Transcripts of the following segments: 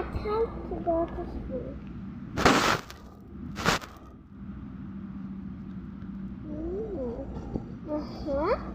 time to go to school. Uh-huh.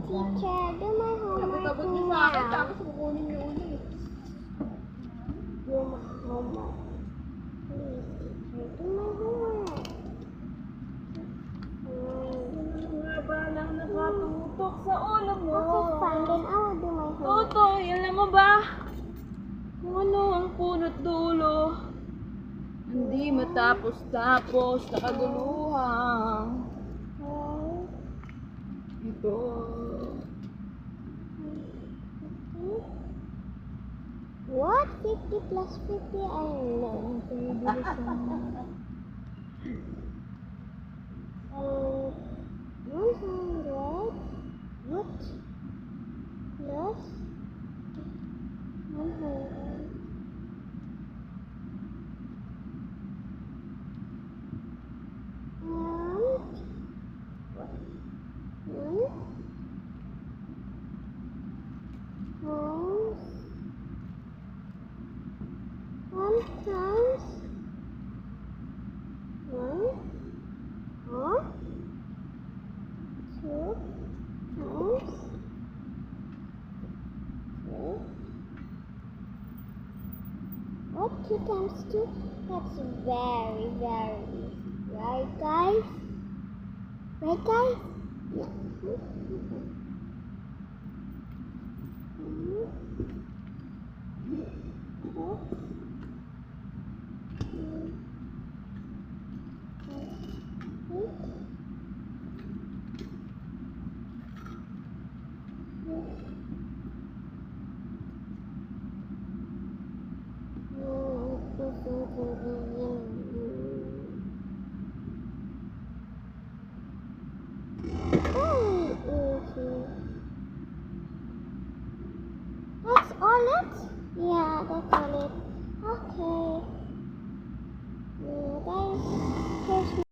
Teacher, do my homework now. Tapos kukunin niyo ulit. Do my homework. Please, teacher, do my homework. Nga ba lang nakatutok sa ulo mo? Okay, fine. Then I will do my homework. Toto, alam mo ba? Kung ano ang punot dulo. Hindi matapos-tapos na kaguluhan. Ito. What? 50 plus 50? I don't know. 100. What? Plus 100. One times 1 or 2 times 2. What 2 times 2? That's very easy, right guys? Right guys?